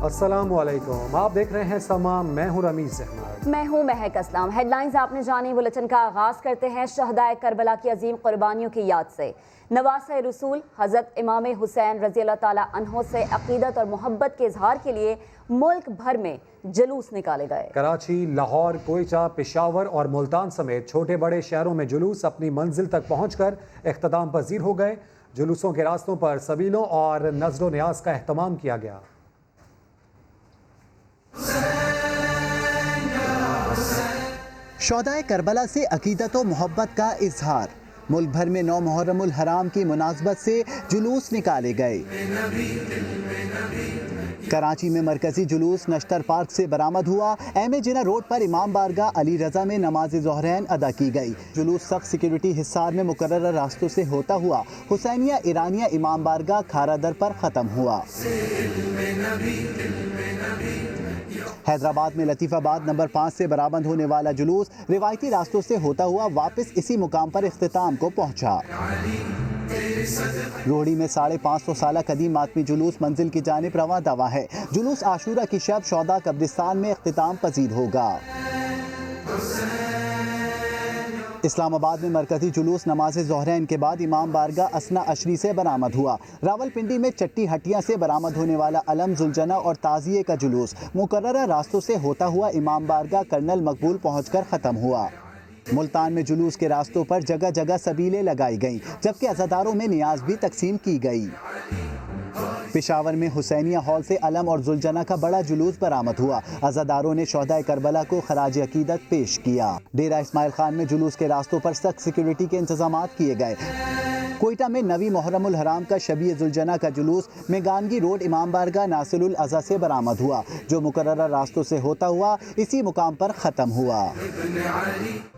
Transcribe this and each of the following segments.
अस्सलामुअलैकुम, आप देख रहे हैं समा। मैं हूं रमीज अहमद। मैं हूं महक असलम। हेडलाइंस आपने जानी। बुलेटिन का आगाज करते हैं शहदाए करबला की अजीम कुर्बानियों की याद से। नवासे रसूल हज़रत इमाम हुसैन रज़ी अल्लाह ताला अन्हो से अकीदत और मोहब्बत के इजहार के लिए मुल्क भर में जुलूस निकाले गए। कराची, लाहौर, कोयटा, पेशावर और मुल्तान समेत छोटे बड़े शहरों में जुलूस अपनी मंजिल तक पहुंचकर इख्तिताम पजीर हो गए। जुलूसों के रास्तों पर सबीलों और नज़्र न्याज का एहतमाम किया गया। शौदाए करबला से अकीदत व मोहब्बत का इजहार। मुल्क भर में 9 मुहर्रमुल हराम की मुनासबत से जुलूस निकाले गए। कराची में मरकजी जुलूस नश्तर पार्क से बरामद हुआ। एम ए जिना रोड पर इमाम बारगाह अली रजा में नमाज ज़ोहरैन अदा की गई। जुलूस सख्त सिक्योरिटी हिसार में मुकर्रर रास्तों से होता हुआ हुसैनिया ईरानिया इमाम बारगाह खारादर पर ख़त्म हुआ। हैदराबाद में लतीफ़ाबाद नंबर 5 से बरामद होने वाला जुलूस रिवायती रास्तों से होता हुआ वापस इसी मुकाम पर इख्तिताम को पहुंचा। रोहड़ी में 550 साल कदीम मातमी जुलूस मंजिल की जानिब रवा दवा है। जुलूस आशूरा की शब शौदा कब्रिस्तान में इख्तिताम पजीर होगा। इस्लामाबाद में मरकजी जुलूस नमाज ज़ोहरैन के बाद इमाम बारगाह असना अशरी से बरामद हुआ। रावलपिंडी में चट्टी हटिया से बरामद होने वाला अलम जुलजना और ताज़िए का जुलूस मुकर्रर रास्तों से होता हुआ इमाम बारगाह कर्नल मकबूल पहुंचकर ख़त्म हुआ। मुल्तान में जुलूस के रास्तों पर जगह जगह सबीलें लगाई गईं, जबकि अज़ादारों में नियाज भी तकसीम की गई। पेशावर में हुसैनिया हॉल से अलम और जुलजना का बड़ा जुलूस बरामद हुआ। अज़ादारों ने शौदाए करबला को खराज अकीदत पेश किया। डेरा इस्माइल खान में जुलूस के रास्तों पर सख्त सिक्योरिटी के इंतजाम किए गए। कोयटा में 9वीं मुहर्रमुल हराम का शबीए जुलजना का जुलूस मेगानगी रोड इमाम बारगाह नासिरुल अज़ा से बरामद हुआ, जो मुकर्रर रास्तों से होता हुआ इसी मुकाम पर ख़त्म हुआ।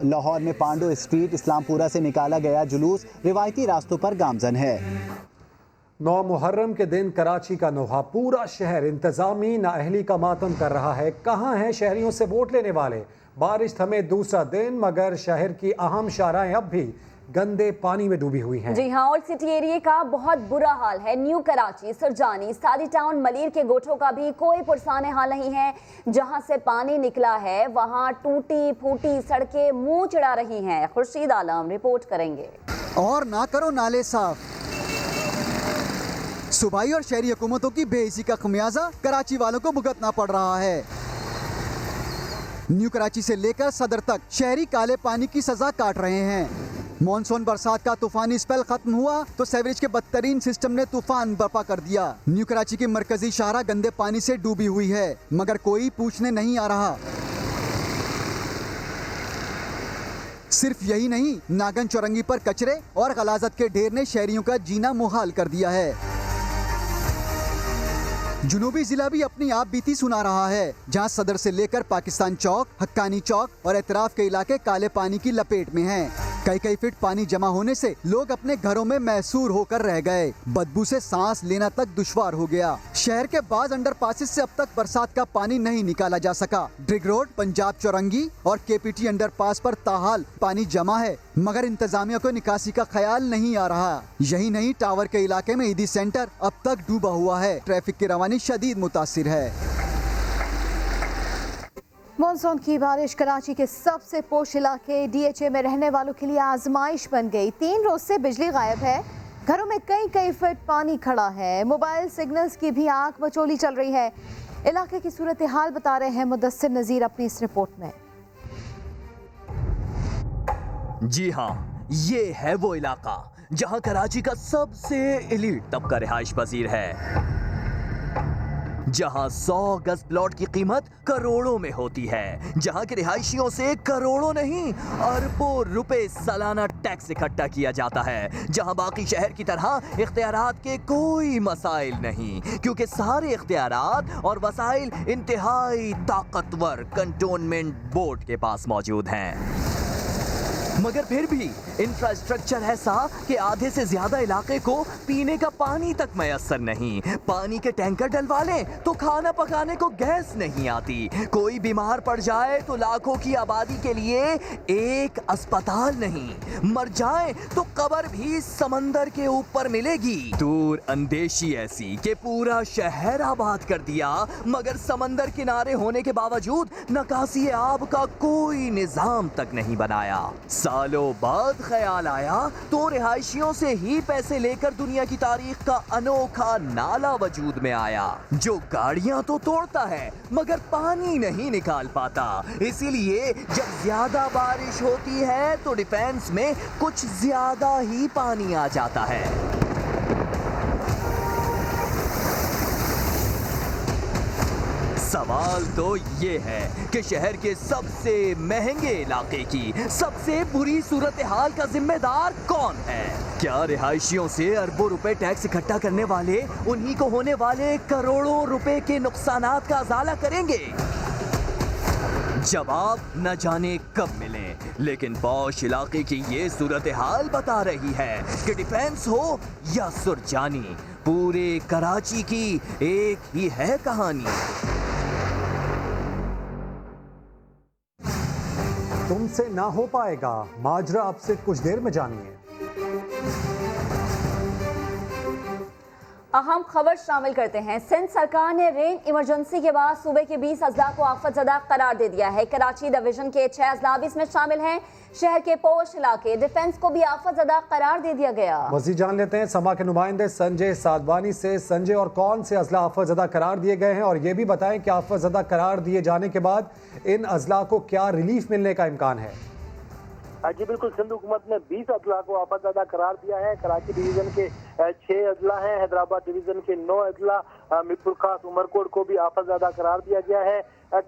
लाहौर में पांडो स्ट्रीट इस्लामपुरा से निकाला गया जुलूस रिवायती रास्तों पर गामजन है। 9 मुहर्रम के दिन कराची का नोहा पूरा शहर इंतजामी नाअहली का मातम कर रहा है। कहाँ हैं शहरियों से वोट लेने वाले? बारिश थमे दूसरा दिन, मगर शहर की अहम शाहराएं अब भी गंदे पानी में डूबी हुई हैं। जी हाँ, और सिटी एरिया का बहुत बुरा हाल है। न्यू कराची, सुरजानी, सादी टाउन, मलीर के गोठों का भी कोई पुरसाने हाल नहीं है। जहाँ से पानी निकला है वहाँ टूटी फूटी सड़कें मुंह चिढ़ा रही हैं। खुर्शीद आलम रिपोर्ट करेंगे। और ना करो नाले साफ। सूबाई और शहरी हुकूमतों की बेइज्जती का खमियाजा कराची वालों को भुगतना पड़ रहा है। न्यू कराची से लेकर सदर तक शहरी काले पानी की सजा काट रहे हैं। मॉनसून बरसात का तूफानी स्पेल खत्म हुआ तो सीवरेज के बदतरीन सिस्टम ने तूफान बर्पा कर दिया। न्यू कराची की मरकजी शाहरा गंदे पानी से डूबी हुई है, मगर कोई पूछने नहीं आ रहा। सिर्फ यही नहीं, नागन चौरंगी पर कचरे और गलाजत के ढेर ने शहरियों का जीना मुहाल कर दिया है। जुनूबी जिला भी अपनी आप बीती सुना रहा है, जहां सदर से लेकर पाकिस्तान चौक, हक्कानी चौक और एतराफ के इलाके काले पानी की लपेट में हैं। कई फीट पानी जमा होने से लोग अपने घरों में महसूर होकर रह गए। बदबू से सांस लेना तक दुश्वार हो गया। शहर के बाज अंडरपासेस से अब तक बरसात का पानी नहीं निकाला जा सका। ड्रिग रोड, पंजाब चौरंगी और केपीटी अंडरपास पर ताहाल पानी जमा है, मगर इंतजामिया को निकासी का ख्याल नहीं आ रहा। यही नहीं, टावर के इलाके में ईदी सेंटर अब तक डूबा हुआ है। ट्रैफिक की रवानी शदीद मुतासिर है। मॉनसून की बारिश कराची के सबसे पोश इलाके डीएचए में रहने वालों के लिए आजमाइश बन गई। 3 रोज से बिजली गायब है। घरों में कई फीट पानी खड़ा है। मोबाइल सिग्नल्स की भी आंख बचोली चल रही है। इलाके की सूरत हाल बता रहे हैं मुदस्सिर नजीर अपनी इस रिपोर्ट में। जी हाँ, ये है वो इलाका जहां कराची का सबसे एलीट तबका रिहाइश पजीर है, जहां 100 गज प्लॉट की कीमत करोड़ों में होती है, जहां के रिहायशियों से करोड़ों नहीं अरबों रुपए सालाना टैक्स इकट्ठा किया जाता है, जहां बाकी शहर की तरह इख्तियारात के कोई मसाइल नहीं, क्योंकि सारे इख्तियारात और वसाइल इंतहाई ताकतवर कंटोनमेंट बोर्ड के पास मौजूद हैं। मगर फिर भी इंफ्रास्ट्रक्चर ऐसा कि आधे से ज्यादा इलाके को पीने का पानी तक मैसर नहीं। पानी के टैंकर डलवा लें तो खाना पकाने को गैस नहीं आती। कोई बीमार पड़ जाए तो लाखों की आबादी के लिए एक अस्पताल नहीं। मर जाए तो कब्र भी समंदर के ऊपर मिलेगी। दूर अंदेशी ऐसी कि पूरा शहर आबाद कर दिया, मगर समंदर किनारे होने के बावजूद नकासी आब का कोई निजाम तक नहीं बनाया। सालों बाद ख्याल आया तो रिहायशियों से ही पैसे लेकर दुनिया की तारीख का अनोखा नाला वजूद में आया, जो गाड़ियां तो तोड़ता है मगर पानी नहीं निकाल पाता। इसीलिए जब ज्यादा बारिश होती है तो डिफेंस में कुछ ज्यादा ही पानी आ जाता है। सवाल तो ये है कि शहर के सबसे महंगे इलाके की सबसे बुरी सूरत हाल का जिम्मेदार कौन है? क्या रिहायशियों से अरबों रुपए टैक्स इकट्ठा करने वाले उन्हीं को होने वाले करोड़ों रुपए के नुकसानात का अजाला करेंगे? जवाब न जाने कब मिले, लेकिन पौश इलाके की ये सूरत हाल बता रही है कि डिफेंस हो या सुरजानी, पूरे कराची की एक ही है कहानी। तुमसे ना हो पाएगा, माजरा आपसे कुछ देर में जानिए। अहम खबर शामिल करते हैं। सिंध सरकार ने रेन इमरजेंसी के बाद सूबे के 20 अजला को आफतजदा करार दे दिया है। कराची डिवीजन के 6 अजला भी इसमें शामिल हैं। शहर के पोश इलाके डिफेंस को भी आफतजदा करार दे दिया गया। मज़ीद जान लेते हैं समा के नुमाइंदे संजय सादवानी से। संजय, और कौन से अजला आफतजदा करार दिए गए हैं, और ये भी बताएं कि आफतजदा करार दिए जाने के बाद इन अजला को क्या रिलीफ मिलने का इम्कान है? जी बिल्कुल, सिंध हुकूमत ने 20 अजला को आफतजदा करार दिया है। कराची डिवीजन के 6 अजला हैं, हैदराबाद डिवीजन के 9 अजला, मीरपुर खास उमरकोट को भी आफतजदा करार दिया गया है।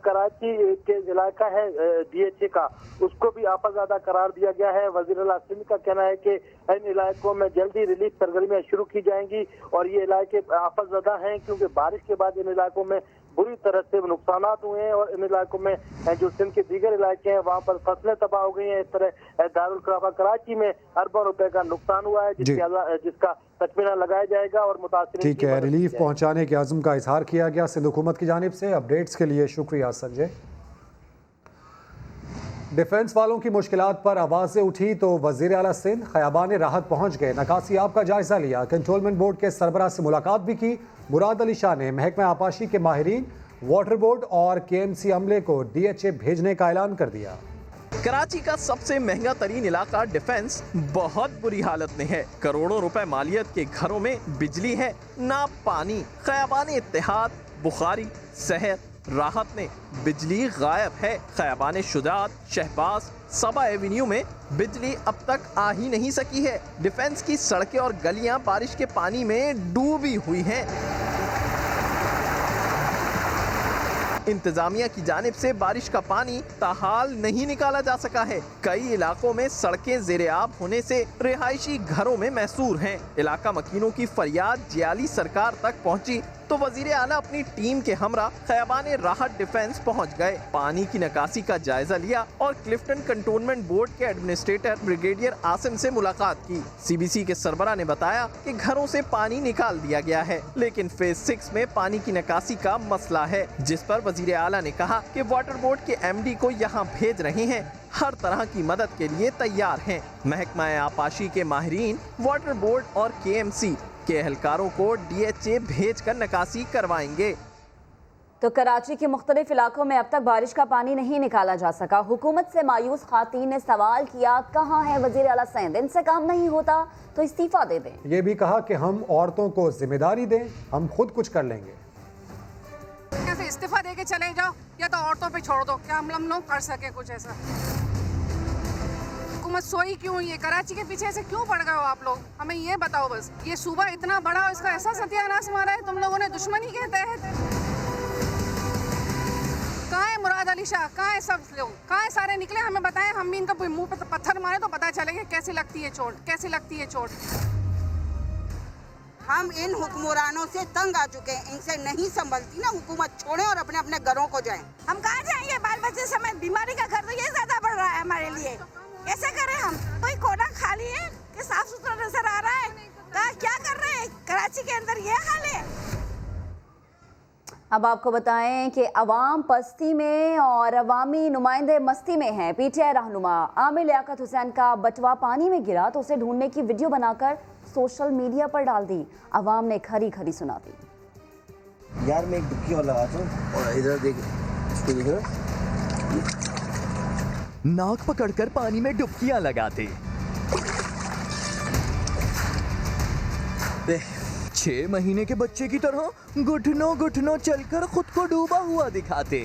कराची के इलाका है DHA का, उसको भी आफतजदा करार दिया गया है। वज़ीर आला सिंध का कहना है कि इन इलाकों में जल्दी रिलीफ सरगर्मियां शुरू की जाएंगी और ये इलाके आफतजदा हैं क्योंकि बारिश के बाद इन इलाकों में बुरी तरह से नुकसान हुए हैं और इन इलाकों में जो सिंध के दीगर इलाके हैं वहाँ पर फसलें तबाह हो गई हैं। इस तरह दारुल खिलाफा कराची में अरबों रुपए का नुकसान हुआ है, जिसका तखमीना लगाया जाएगा और मुतासिर। ठीक है, रिलीफ पहुंचाने के अज़्म का इजहार किया गया सिंध हुकूमत की जानिब से। अपडेट्स के लिए शुक्रिया संजय। डिफेंस वालों की मुश्किलात पर आवाज़ें उठी तो वज़ीर आला सिंध ख़याबान राहत पहुंच गए। नकासी आब का जायजा लिया, कंट्रोलमेंट बोर्ड के सरबराह से मुलाकात भी की। मुराद अली शाह ने महकमा आपाशी के माहिरीन, वाटर बोर्ड और KMC अमले को DHA भेजने का ऐलान कर दिया। कराची का सबसे महंगा तरीन इलाका डिफेंस बहुत बुरी हालत में है। करोड़ों रुपए मालियत के घरों में बिजली है ना पानी। ख़याबान इत्तेहाद, बुखारी, शहर, राहत में बिजली गायब है। ख़याबान शुजात, शहबाज, सबा एवेन्यू में बिजली अब तक आ ही नहीं सकी है। डिफेंस की सड़कें और गलियां बारिश के पानी में डूबी हुई हैं। इंतजामिया की जानिब से बारिश का पानी ताहाल नहीं निकाला जा सका है। कई इलाकों में सड़कें ज़ेरे-आब होने से रिहायशी घरों में महसूर हैं। इलाका मकीनों की फरियाद जियाली सरकार तक पहुंची तो वजीर आला अपनी टीम के हमरा ख़याबान राहत डिफेंस पहुंच गए। पानी की निकासी का जायजा लिया और क्लिफ्टन कंटोनमेंट बोर्ड के एडमिनिस्ट्रेटर ब्रिगेडियर आसिम से मुलाकात की। CBC के सरबरा ने बताया कि घरों से पानी निकाल दिया गया है, लेकिन फेज 6 में पानी की निकासी का मसला है, जिस पर वजीर आला ने कहा कि वाटर बोर्ड के MD को यहाँ भेज रहे हैं, हर तरह की मदद के लिए तैयार हैं। महकमा आपाशी के माहिरीन, वाटर बोर्ड और KMC के एहलकारों को DHA भेज कर निकासी करवाएंगे। तो कराची के मुख्तलिफ इलाकों में अब तक बारिश का पानी नहीं निकाला जा सका। हुकूमत से मायूस खातून ने सवाल किया, कहाँ है वजीर आला सिंध, इनसे काम नहीं होता तो इस्तीफा दे दें। ये भी कहा कि हम औरतों को जिम्मेदारी दें, हम खुद कुछ कर लेंगे। कैसे इस्तीफा दे के चले जाओ या तो औरतों पे छोड़ दो, क्या हम लोग कर सके कुछ ऐसा। हुकूमत सोई क्यों, ये कराची के पीछे से क्यों पड़ गए हो आप लोग, हमें ये बताओ बस। ये सूबा इतना बड़ा और इसका ऐसा सत्यानाश मारा है तुम लोगों ने दुश्मनी के तहत। कहाँ है मुराद अली शाह, कहाँ है सब लोग, कहाँ है सारे निकले, हमें बताएं, हम भी इनका मुंह पे पत्थर मारे तो पता चलेगा कैसी लगती है चोट, कैसी लगती है चोट। हम इन हुक्मरानों से तंग आ चुके हैं, इनसे नहीं संभलती ना, हुकूमत छोड़ें और अपने अपने घरों को जाएं। हम कहाँ जाएंगे, बाल बच्चे समेत, बीमारी का खर्च ये ज्यादा बढ़ रहा है हमारे लिए। कैसे करें हम? कोई कोना खाली है कि साफ सुथरा नजर आ रहा है? क्या कर रहे हैं कराची के अंदर, ये हाल है। अब आपको बताएं कि अवाम पस्ती में और अवामी नुमाइंदे मस्ती में हैं। पीटीआई रहनुमा आमिर लियाकत हुसैन का बटवा पानी में गिरा तो उसे ढूंढने की वीडियो बनाकर सोशल मीडिया पर डाल दी। अवाम ने खरी खरी सुना दी। यार मैं एक डुबकी और लगाता हूँ और इधर देख, इसको देख रहा, नाक पकड़कर पानी में डुबकियां लगाते, 6 महीने के बच्चे की तरह घुटनों घुटनों चलकर खुद को डूबा हुआ दिखाते।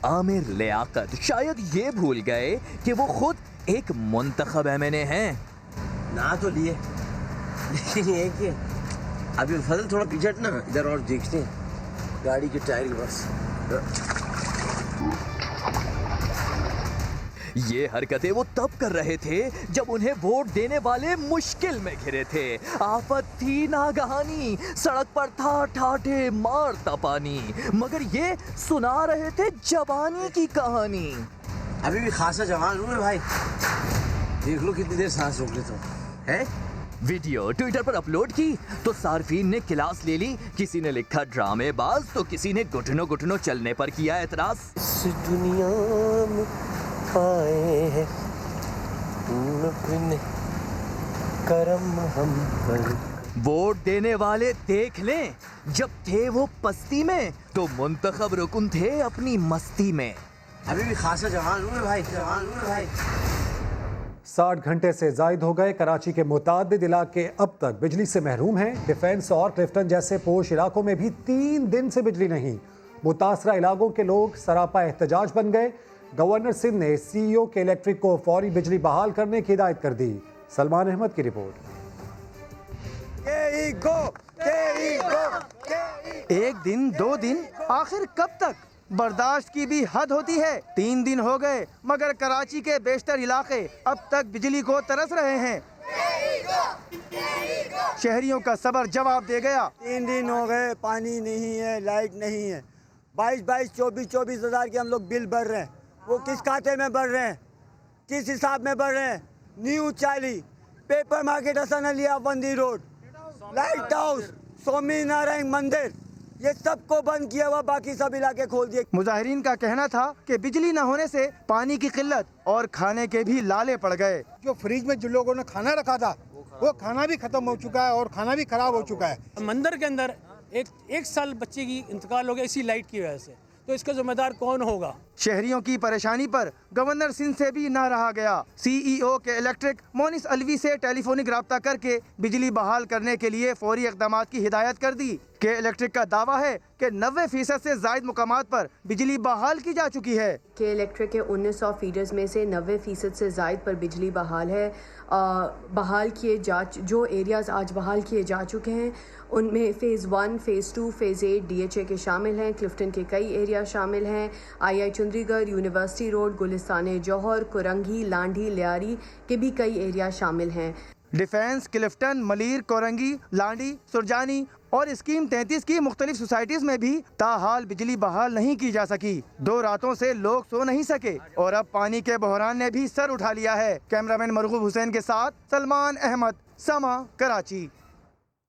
आमिर लियाकत शायद ये भूल गए कि वो खुद एक मुंतखब एमएनए हैं। ना तो लिए, लेकिन ये कि अभी फजल थोड़ा पीछे हटना, इधर और देखते हैं गाड़ी के टायर के पास। ये हरकतें वो तब कर रहे थे जब उन्हें वोट देने वाले मुश्किल में घिरे थे। आफत थी नागहानी, सड़क पर था ठाठे मारता पानी, मगर ये सुना रहे थे जवानी की कहानी। अभी भी खासा जवान हूँ मैं भाई, देख लो कितनी देर सांस रोक लेता हूँ, है? वीडियो ट्विटर पर अपलोड की तो सार्फिन ने क्लास ले ली। किसी ने लिखा ड्रामेबाज तो किसी ने घुटनों घुटनों चलने पर किया एतराज। इस दुनिया में आए हैं अपने करम हम पर। वोट देने वाले देख लें, जब थे वो पस्ती में तो मुंतखब रुकन थे अपनी मस्ती में। अभी भी खासा जवान हूँ मैं भाई, जवान हूँ मैं भाई। 60 घंटे से जायद हो गए। कराची के मुतादिद इलाके अब तक बिजली से महरूम हैं। डिफेंस और क्लिफ्टन जैसे पोश इलाकों में भी 3 दिन से बिजली नहीं। मुतासरा इलाकों के लोग सरापा एहतजाज बन गए। गवर्नर सिंध ने सीईओ के इलेक्ट्रिक को फौरी बिजली बहाल करने की हिदायत कर दी। सलमान अहमद की रिपोर्ट। एक दिन, 2 दिन, आखिर कब तक? बर्दाश्त की भी हद होती है। 3 दिन हो गए मगर कराची के बेशतर इलाके अब तक बिजली को तरस रहे हैं। शहरियों का सब्र जवाब दे गया। 3 दिन हो गए, पानी नहीं है, लाइट नहीं है। 22-22, 24-24 हज़ार के हम लोग बिल भर रहे हैं। वो किस खाते में भर रहे हैं, किस हिसाब में भर रहे हैं? न्यू चाली, पेपर मार्केट, हसन अली बंदी road, light house, Swami Narayan मंदिर, ये सबको बंद किया हुआ, बाकी सब इलाके खोल दिए। मुजाहिरीन का कहना था कि बिजली न होने से पानी की किल्लत और खाने के भी लाले पड़ गए। जो फ्रिज में जिन लोगों ने खाना रखा था वो खाना भी खत्म हो चुका है और खाना भी खराब हो चुका है। मंदिर के अंदर एक साल बच्चे की इंतकाल हो गया इसी लाइट की वजह से, तो इसका जिम्मेदार कौन होगा? शहरियों की परेशानी पर गवर्नर सिंध से भी ना रहा गया। सीईओ के इलेक्ट्रिक मोनिस अलवी से टेलीफोनिक राब्ता करके बिजली बहाल करने के लिए फौरी इक़दामात की हिदायत कर दी। के इलेक्ट्रिक का दावा है कि 90% से ज़ायद मुकामात पर बिजली बहाल की जा चुकी है। के इलेक्ट्रिक के 1900 फीडर्स में से 90% से ज़ायद पर बिजली बहाल है। बहाल किए जो एरियाज़ आज बहाल किए जा चुके हैं उनमें फ़ेज़ 1, फ़ेज़ 2, फ़ेज़ 8 DHA के शामिल हैं। क्लिफ्टन के कई एरिया शामिल हैं। II Chundrigarh, university road, Gulistan जौहर, कुरंगी, लांडी, लियारी के भी कई एरिया शामिल हैं। डिफेंस, क्लिफ्टन, मलीर, कोरंगी, लांडी, सुरजानी और स्कीम 33 की मुख्तलिफ सोसाइटीज़ में भी ताहाल बिजली बहाल नहीं की जा सकी। 2 रातों से लोग सो नहीं सके और अब पानी के बहरान ने भी सर उठा लिया है। कैमरामैन मरगूब हुसैन के साथ सलमान अहमद, समा, कराची।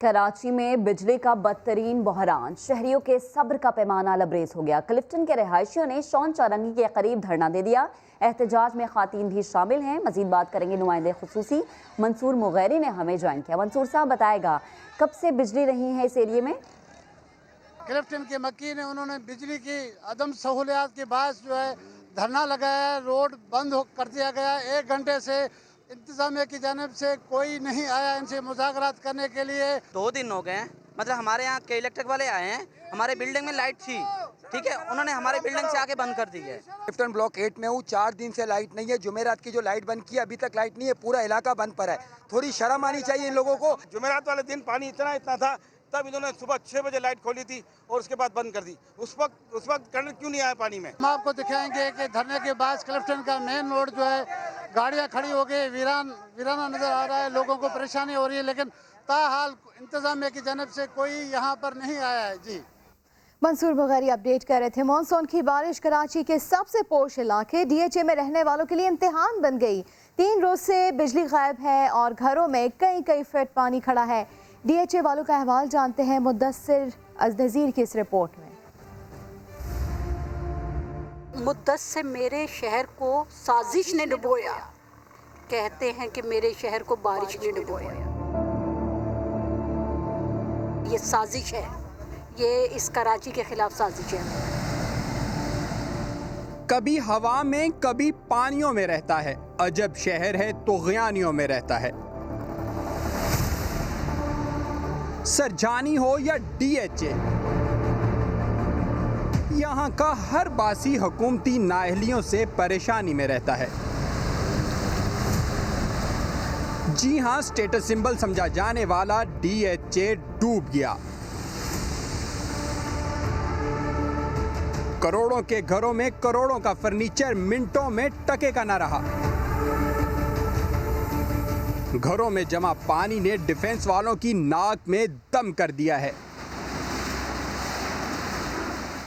कराची में बिजली का बदतरीन बहरान, शहरियों के सब्र का पैमाना लबरेज हो गया। क्लिफ्टन के रहायशियों ने शौन चौरंगी के करीब धरना दे दिया। एहतजाज में खातीन भी शामिल हैं। मजीद बात करेंगे नुमाइंदे खुसूसी मंसूर मुगैरी ने हमें ज्वाइन किया। मंसूर साहब बताएगा कब से बिजली नहीं है इस एरिए में? क्लिफ्टन के मक्की ने उन्होंने बिजली की अदम सहूलियात के बाद जो है धरना लगाया, रोड बंद कर दिया गया। 1 घंटे से इंतजामिया की जानिब से कोई नहीं आया इनसे मुज़ाकरात करने के लिए। 2 दिन हो गए हैं, मतलब हमारे यहाँ के इलेक्ट्रिक वाले आए हैं। हमारे बिल्डिंग में लाइट थी, ठीक है, उन्होंने हमारे बिल्डिंग से आके बंद कर दी है। क्लिफ्टन ब्लॉक 8 में हूँ, 4 दिन से लाइट नहीं है। जुमेरात की जो लाइट बंद की अभी तक लाइट नहीं है, पूरा इलाका बंद पड़ा है। थोड़ी शर्म आनी चाहिए इन लोगों को। जुमेरात वाले दिन पानी इतना था, तब इन्होंने सुबह 6 बजे लाइट खोली थी और उसके बाद बंद कर दी। उस वक्त करंट क्यों नहीं आया पानी में? हम आपको दिखाएंगे कि धरने के बाद क्लिफ्टन का मेन रोड जो है गाड़ियां खड़ी हो गई, वीराना नजर आ रहा है। लोगों को परेशानी हो रही है, लेकिन ताहाल इंतजामिया की जानिब से कोई यहाँ पर नहीं आया है। जी मंसूर बगैरी अपडेट कर रहे थे। मानसून की बारिश कराची के सबसे पोश इलाके DHA में रहने वालों के लिए इम्तिहान बन गई। 3 रोज से बिजली गायब है और घरों में कई फीट पानी खड़ा है। DHA वालों का अहवाल जानते हैं मुद्दस्सिर अज़नज़ीर की इस रिपोर्ट में। मुद्दस्सिर मेरे शहर को साजिश ने डुबोया, कहते हैं कि मेरे शहर को बारिश ने डुबोया। ये साजिश है, ये इस कराची के खिलाफ साजिश है। कभी हवा में कभी पानियों में रहता है, अजब शहर है तो ग़ियानियों में रहता है। सरजानी हो या DHA, यहाँ का हर बासी हुकूमती नाअहलियों से परेशानी में रहता है। जी हाँ, स्टेटस सिंबल समझा जाने वाला DHA डूब गया। करोड़ों के घरों में करोड़ों का फर्नीचर मिनटों में टके का ना रहा। घरों में जमा पानी ने डिफेंस वालों की नाक में दम कर दिया है।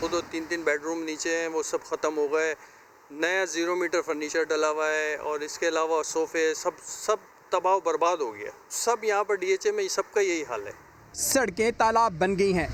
वो 2-3 बेडरूम नीचे हैं, वो सब ख़त्म हो गए। नया 0 मीटर फर्नीचर डला हुआ है और इसके अलावा सोफे सब तबाह बर्बाद हो गया। सब यहाँ पर DHA में सबका यही हाल है। सड़कें तालाब बन गई हैं,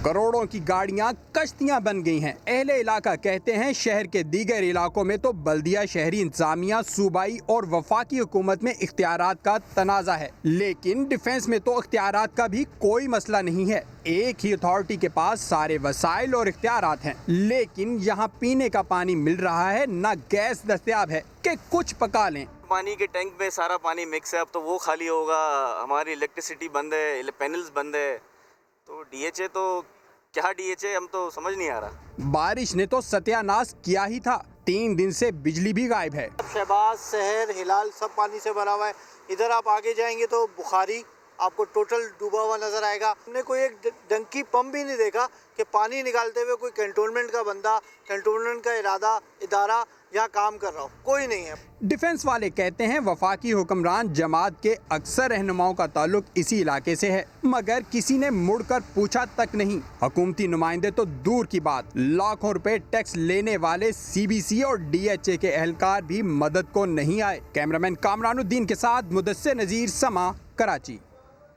करोड़ों की गाड़ियां कश्तियां बन गई हैं। अहले इलाका कहते हैं शहर के दीगर इलाकों में तो बल्दिया, शहरी इंतजामिया, सूबाई और वफाकी हुकूमत में इख्तियारात का तनाज़ा है, लेकिन डिफेंस में तो इख्तियारात का भी कोई मसला नहीं है। एक ही अथॉरिटी के पास सारे वसाइल और इख्तियारात हैं, लेकिन यहाँ पीने का पानी मिल रहा है, न गैस दस्तयाब है कि कुछ पका लें। पानी के टैंक में सारा पानी मिक्स है, अब तो वो खाली होगा। हमारी इलेक्ट्रिसिटी बंद है, पैनल्स बंद है, तो DHA तो क्या DHA हम तो समझ नहीं आ रहा। बारिश ने तो सत्यानाश किया ही था, 3 दिन से बिजली भी गायब है। शहबाज, शहर, हिलाल सब पानी से भरा हुआ है। इधर आप आगे जाएंगे तो बुखारी आपको टोटल डूबा हुआ नजर आएगा। हमने कोई एक डंकी पंप भी नहीं देखा कि पानी निकालते हुए कोई कैंटोनमेंट का बंदा, कैंटोनमेंट का इदारा यहाँ काम कर रहा हो, कोई नहीं है। डिफेंस वाले कहते हैं वफाकी हुक्मरान जमात के अक्सर रहनुमाओं का ताल्लुक इसी इलाके से है, मगर किसी ने मुड़कर पूछा तक नहीं। हुकूमती नुमाइंदे तो दूर की बात, लाखों रुपए टैक्स लेने वाले CBC और DHA के एहलकार भी मदद को नहीं आए। कैमरामैन कामरानुद्दीन के साथ मुदस्सिर नज़ीर, समा, कराची।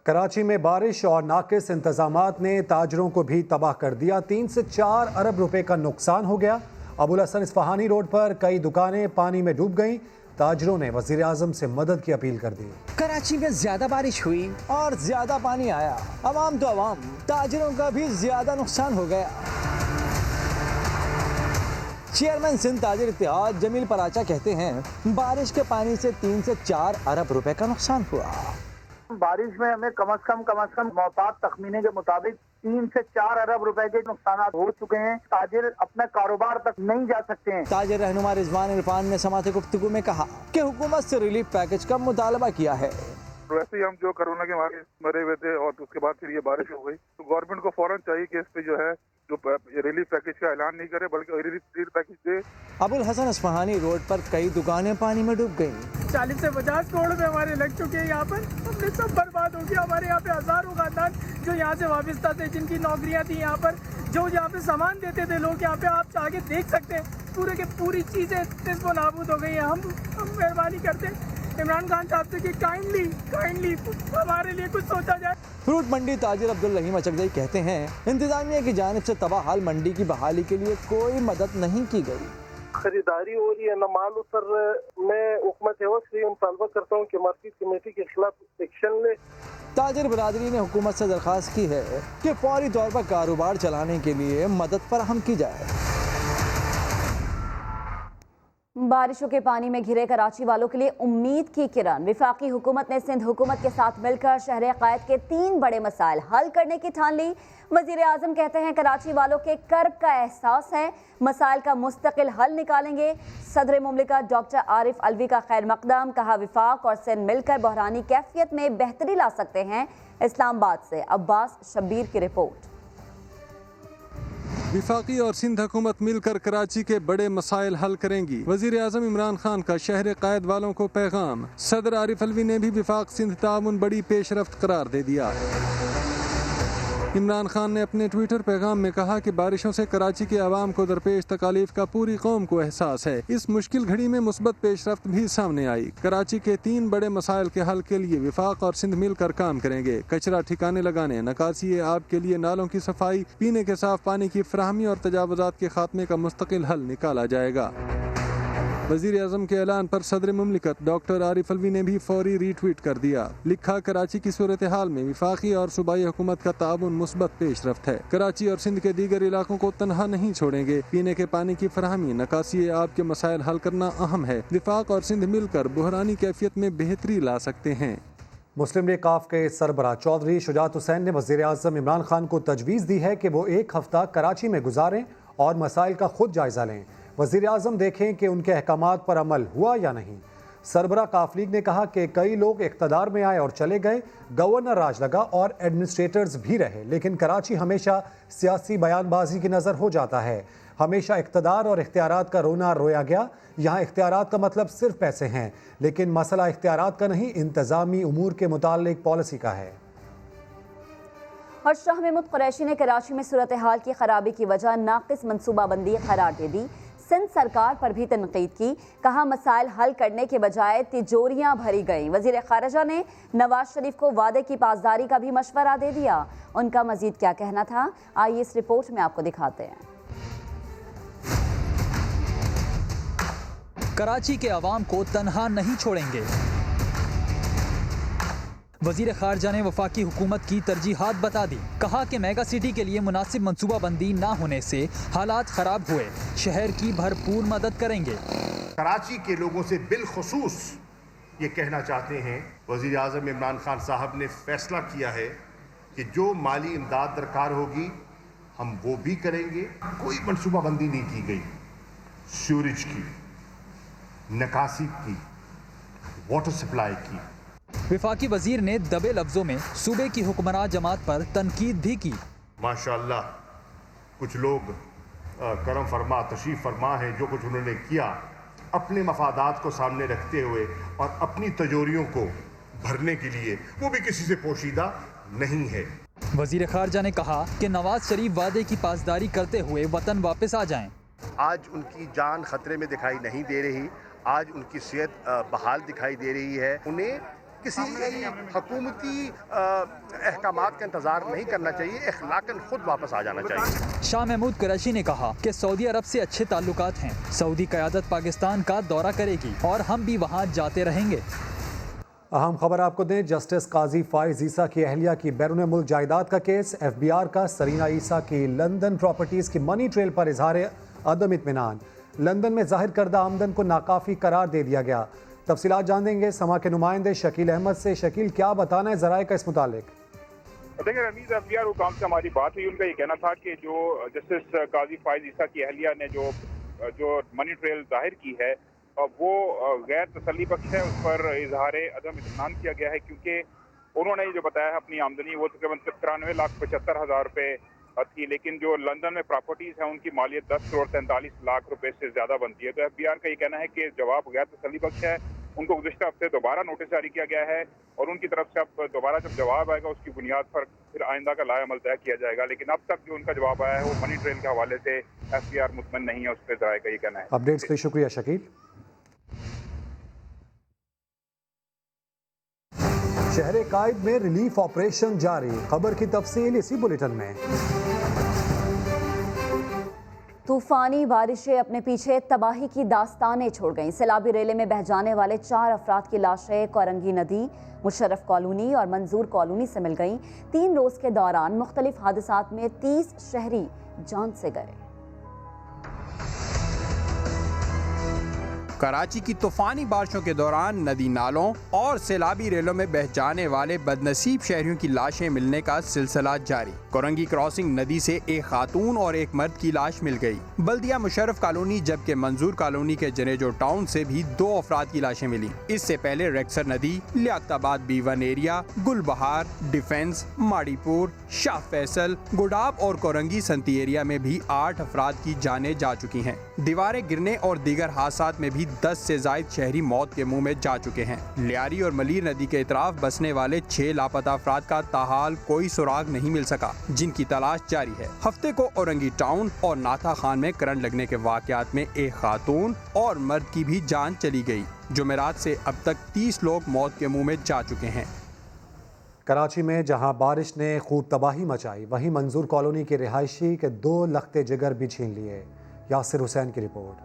कराची में बारिश और नाकिस इंतजामात ने ताजरों को भी तबाह कर दिया। 3 से 4 अरब रुपए का नुकसान हो गया। अबुल हसन इस्फहानी रोड पर कई दुकानें पानी में डूब गईं। ताजरों ने वज़ीर आज़म से मदद की अपील कर दी। कराची में ज्यादा बारिश हुई और ज्यादा पानी आया, अवाम तो अवाम, ताजरों का भी ज्यादा नुकसान हो गया। चेयरमैन सिंध ताजिर इत्तेहाद जमील पराचा कहते हैं बारिश के पानी से 3 से 4 अरब रुपए का नुकसान हुआ। बारिश में हमें कम अज कम मोहतात तखमीने के मुताबिक 3 से 4 अरब रुपए के नुकसान हो चुके हैं। ताजिर अपने कारोबार तक नहीं जा सकते हैं। ताजिर रहनुमा रिजवान इरफान ने समात गुफ्तगू में कहा कि हुकूमत से रिलीफ पैकेज का मुतालबा किया है। वैसे ही हम जो कोरोना के मारे मरे हुए थे और उसके बाद फिर ये बारिश हो गई, तो गवर्नमेंट को फौरन चाहिए कि इस पे जो है जो रिलीफ पैकेज का ऐलान नहीं करे बल्कि रिलीफ पैकेज दे। अबुल हसन इस्फहानी रोड पर कई दुकानें पानी में डूब गईं। 40 से 50 करोड़ रुपए हमारे लग चुके हैं यहाँ पर, हमने सब बर्बाद हो गया। हमारे यहाँ पे हजारों खानदान जो यहाँ से वाबस्ता थे, जिनकी नौकरियाँ थी यहाँ पर, जो यहाँ पे सामान देते थे लोग, यहाँ पे आप आगे देख सकते हैं पूरे के पूरी चीजें निस्बो नाबूद हो गई है। हम मेहरबानी करते हैं इमरान खान साहब से कि काइंडली हमारे लिए कुछ सोचा जाए। फ्रूट मंडी ताजिर अब्दुल रहीम अचकदई कहते हैं इंतजामिया की जानिब से तबाहाल मंडी की बहाली के लिए कोई मदद नहीं की गई। खरीदारी हो रही है, न माल उतर। मैं हुकूमत से मुतालबा करता हूँ कि मार्केट कमेटी के खिलाफ एक्शन ले। ताजिर बरादरी ने हुकूमत से दरख्वास्त की है कि फौरी तौर पर कारोबार चलाने के लिए मदद फराहम की जाए। बारिशों के पानी में घिरे कराची वालों के लिए उम्मीद की किरण। विफाकी हुकूमत ने सिंध हुकूमत के साथ मिलकर शहर क़ायद के 3 बड़े मसाइल हल करने की ठान ली। वज़ीर आज़म कहते हैं कराची वालों के कर्ब का एहसास है, मसाइल का मुस्तकिल हल निकालेंगे। सदर मुमलिकत डॉक्टर आरिफ अलवी का खैर मकदम, कहा विफाक और सिंध मिलकर बहरानी कैफियत में बेहतरी ला सकते हैं। इस्लामाबाद से अब्बास शब्बीर की रिपोर्ट। विफाकी और सिंध हुकूमत मिलकर कराची के बड़े मसाइल हल करेंगी। वज़ीर आज़म इमरान खान का शहर क़ायद वालों को पैगाम। सदर आरिफ अलवी ने भी विफाक सिंध ताउन बड़ी पेशरफ्त करार दे दिया। इमरान खान ने अपने ट्विटर पैगाम में कहा कि बारिशों से कराची के अवाम को दरपेश तकालीफ का पूरी कौम को एहसास है। इस मुश्किल घड़ी में मुस्बत पेशरफ्त भी सामने आई। कराची के 3 बड़े मसाइल के हल के लिए विफाक और सिंध मिलकर काम करेंगे। कचरा ठिकाने लगाने, निकासी आब के लिए नालों की सफाई, पीने के साफ पानी की फराहमी और तजावुजात के खात्मे का मुस्तकिल हल निकाला जाएगा। वज़ीर आज़म के ऐलान पर सदर मुमलिकत डॉक्टर आरिफ अलवी ने भी फौरी रीट्वीट कर दिया। लिखा, कराची की सूरत हाल में विफाकी और सूबाई हुकूमत का ताउन मुस्बत पेशरफ्त है। कराची और सिंध के दीगर इलाकों को तनहा नहीं छोड़ेंगे। पीने के पानी की फराहमी, निकासी आब के मसाइल हल करना अहम है। विफाक और सिंध मिलकर बुहरानी कैफियत में बेहतरी ला सकते हैं। मुस्लिम लीग काफ के सरबराह चौधरी शुजात हुसैन ने वज़ीर आज़म इमरान खान को तजवीज़ दी है कि वो 1 हफ्ता कराची में गुजारें और मसाइल का खुद जायज़ा लें। वज़ीर आज़म देखें कि उनके अहकामात पर अमल हुआ या नहीं। सरबराह काफ लीग ने कहा कि कई लोग इक़्तिदार में आए और चले गए, गवर्नर राज लगा और एडमिनिस्ट्रेटर्स भी रहे, लेकिन कराची हमेशा सियासी बयानबाजी की नज़र हो जाता है। हमेशा इक़्तिदार और इख्तियारात का रोना रोया गया। यहाँ इख्तियारात का मतलब सिर्फ पैसे हैं, लेकिन मसला इख्तियारात का नहीं, इंतज़ामी उमूर के मुतालिक पॉलिसी का है। और शाह महमूद कुरैशी ने कराची में सूरत हाल की खराबी की वजह नाक़िस मनसूबाबंदी करार दे दी। सिंध सरकार पर भी तनकीद की। कहा, मसाइल हल करने के बजाय तिजोरियां भरी गईं। वज़ीर ख़ारिजा ने नवाज शरीफ को वादे की पासदारी का भी मशवरा दे दिया। उनका मजीद क्या कहना था, आइए इस रिपोर्ट में आपको दिखाते हैं। कराची के अवाम को तनहा नहीं छोड़ेंगे। वज़ीर ख़ारिजा ने वफाकी हुकूमत की तरजीहात बता दी। कहा कि मेगा सिटी के लिए मुनासिब मनसूबाबंदी ना होने से हालात ख़राब हुए, शहर की भरपूर मदद करेंगे। कराची के लोगों से बिलखुसूस ये कहना चाहते हैं, वज़ीर आज़म इमरान खान साहब ने फैसला किया है कि जो माली इमदाद दरकार होगी हम वो भी करेंगे। कोई मनसूबाबंदी नहीं की गई सीवरेज की, निकासी की, वाटर सप्लाई की। विफाकी वजीर ने दबे लफ्जों में सूबे की हुक्मरान जमात पर तनकीद भी की। माशाअल्लाह कुछ लोग करम फरमा, तशरीफ फरमा हैं। जो कुछ उन्होंने किया अपने मफादात को सामने रखते हुए और अपनी तजोरियों को भरने के लिए, वो भी किसी से पोशीदा नहीं है। वजीर ख़ारिजा ने कहा कि नवाज शरीफ वादे की पासदारी करते हुए वतन वापस आ जाएं। आज उनकी जान खतरे में दिखाई नहीं दे रही, आज उनकी सेहत बहाल दिखाई दे रही है। उन्हें किसी हुकूमती अहकामात का इंतजार नहीं करना चाहिए, इखलाकन खुद वापस आ जाना चाहिए। शाह महमूद कुरैशी ने कहा कि सऊदी अरब से अच्छे ताल्लुकात हैं। सऊदी क़यादत पाकिस्तान का दौरा करेगी और हम भी वहाँ जाते रहेंगे। अहम खबर आपको दें, जस्टिस काजी फाइज ईसा की अहलिया की बैरून मुल्क जायदाद का केस। FBI का सरीना ईसा की लंदन प्रॉपर्टीज़ की मनी ट्रेल पर इजहार अदम इत्मीनान। लंदन में जाहिर करदा आमदन को नाकाफी करार दे दिया गया। तफसीलात जान देंगे समा के नुमाइंदे शकील अहमद से। शकील, क्या बताना है ज़राए का इस मुतालिक? देखिए रमीज, FBI हुकाम से हमारी बात हुई। उनका ये कहना था कि जो जस्टिस काजी फाइज ईसा की अहलिया ने जो मनी ट्रेल जाहिर की है वो गैर तसल्ली बख्श है। उस पर इजहार अदम इत्मीनान किया गया है, क्योंकि उन्होंने जो बताया है अपनी आमदनी वो तकरीबन 93,75,000 रुपये थी, लेकिन जो लंदन में प्रॉपर्टीज़ हैं उनकी मालियत 10 करोड़ 43 लाख रुपए से ज़्यादा बनती है। तो FBI का ये कहना है कि जवाब गैर तसल्ली बख्श है। उनको गुज़िश्ता हफ्ते दोबारा नोटिस जारी किया गया है और उनकी तरफ से अब दोबारा जब जवाब आएगा उसकी बुनियाद पर फिर आइंदा का लाएअमल तय किया जाएगा। लेकिन अब तक जो उनका जवाब आया है वो मनी ट्रेल के हवाले से FBI मुतमईन नहीं है, उस पर ज़राए का ये कहना है। अपडेट्स के लिए शुक्रिया शकील। शहर कायद में रिलीफ ऑपरेशन जारी। खबर की तफसील इसी बुलेटिन में। तूफानी बारिशें अपने पीछे तबाही की दास्तानें छोड़ गईं। सैलाबी रेले में बह जाने वाले 4 अफराद की लाशें कोरंगी नदी, मुशर्रफ कॉलोनी और मंजूर कॉलोनी से मिल गईं। 3 रोज़ के दौरान मुख्तलिफ हादसात में 30 शहरी जान से गए। कराची की तूफानी बारिशों के दौरान नदी नालों और सैलाबी रेलों में बह जाने वाले बदनसीब शहरियों की लाशें मिलने का सिलसिला जारी। कोरंगी क्रॉसिंग नदी से एक खातून और एक मर्द की लाश मिल गई। बल्दिया मुशर्रफ कॉलोनी जबकि मंजूर कॉलोनी के जनेजो टाउन से भी 2 अफराद की लाशें मिली। इससे पहले रेक्सर नदी, Liaquatabad B1 area, Gulbahar, defence, Mauripur, Shah Faisal, गुडाब और कोरंगी संती एरिया में भी 8 अफराद की जानें जा चुकी हैं। दीवारें गिरने और दीगर हादसात में भी 10 से ज्यादा शहरी मौत के मुंह में जा चुके हैं। लियारी और मलीर नदी के इतराफ बसने वाले 6 लापता अफराद का ताहाल कोई सुराग नहीं मिल सका, जिनकी तलाश जारी है। हफ्ते को औरंगी टाउन और नाथा खान में करंट लगने के वाकयात में एक खातून और मर्द की भी जान चली गई। जुमेरात से अब तक 30 लोग मौत के मुंह में जा चुके हैं। कराची में जहां बारिश ने खूब तबाही मचाई, वहीं मंजूर कॉलोनी के रिहायशी के 2 लख्ते जिगर भी छीन लिए। यासिर हुसैन की रिपोर्ट।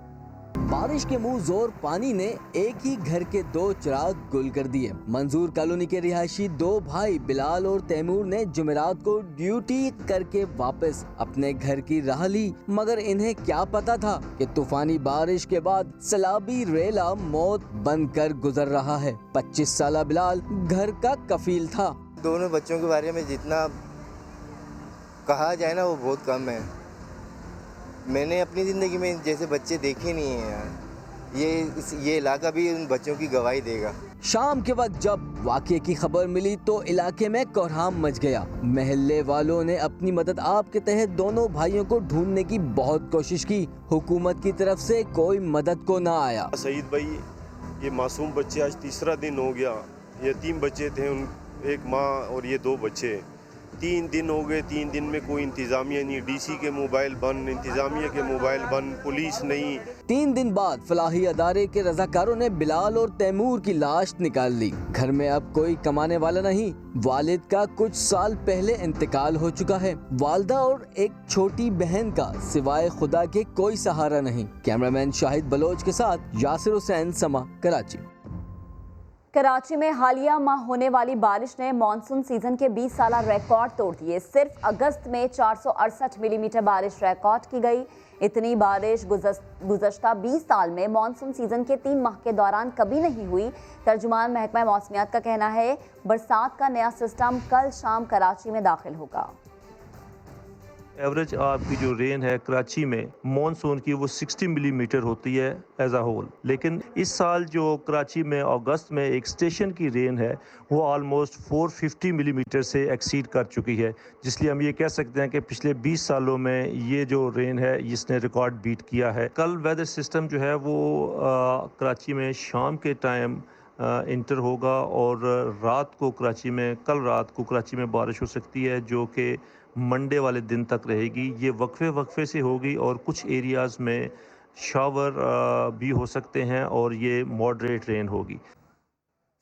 बारिश के मुंह जोर पानी ने एक ही घर के 2 चिराग गुल कर दिए। मंजूर कॉलोनी के रिहायशी 2 भाई बिलाल और तैमूर ने जुमेरात को ड्यूटी करके वापस अपने घर की राह ली, मगर इन्हें क्या पता था कि तूफानी बारिश के बाद सैलाबी रेला मौत बनकर गुजर रहा है। 25 साला बिलाल घर का कफील था। दोनों बच्चों के बारे में जितना कहा जाए ना वो बहुत कम है। मैंने अपनी ज़िंदगी में जैसे बच्चे देखे नहीं हैं यार। ये इलाका भी उन बच्चों की गवाही देगा। शाम के वक्त जब वाक़े की खबर मिली तो इलाके में कोहराम मच गया। महल्ले वालों ने अपनी मदद आप के तहत दोनों भाइयों को ढूंढने की बहुत कोशिश की। हुकूमत की तरफ से कोई मदद को ना आया। सईद भाई, ये मासूम बच्चे आज तीसरा दिन हो गया। यतीम बच्चे थे, एक माँ और ये 2 बच्चे। 3 दिन हो गए, 3 दिन में कोई इंतजामिया नहीं। डीसी के मोबाइल बंद, इंतजामिया के मोबाइल बंद, पुलिस नहीं। 3 दिन बाद फलाही अदारे के रजाकारों ने बिलाल और तैमूर की लाश निकाल ली। घर में अब कोई कमाने वाला नहीं। वालिद का कुछ साल पहले इंतकाल हो चुका है। वालदा और एक छोटी बहन का सिवाय खुदा के कोई सहारा नहीं। कैमरामैन शाहिद बलोच के साथ यासिर हुसैन, समा, कराची। कराची में हालिया माह होने वाली बारिश ने मानसून सीजन के 20 साला रिकॉर्ड तोड़ दिए। सिर्फ अगस्त में 468 मिलीमीटर बारिश रिकॉर्ड की गई। इतनी बारिश गुज़श्ता 20 साल में मानसून सीजन के 3 माह के दौरान कभी नहीं हुई। तर्जुमान महकमा मौसमियात का कहना है बरसात का नया सिस्टम कल शाम कराची में दाखिल होगा। एवरेज आपकी जो रेन है कराची में मॉनसून की वो 60 मिलीमीटर होती है एज अ होल, लेकिन इस साल जो कराची में अगस्त में एक स्टेशन की रेन है वो ऑलमोस्ट 450 मिलीमीटर से एक्सीड कर चुकी है, जिसलिए हम ये कह सकते हैं कि पिछले 20 सालों में ये जो रेन है इसने रिकॉर्ड बीट किया है। कल वेदर सिस्टम जो है वो कराची में शाम के टाइम इंटर होगा और रात को कल रात को कराची में बारिश हो सकती है जो कि मंडे वाले दिन तक रहेगी। ये वक्फे से होगी और कुछ एरियाज़ में शावर भी हो सकते हैं और ये मॉडरेट रेन होगी।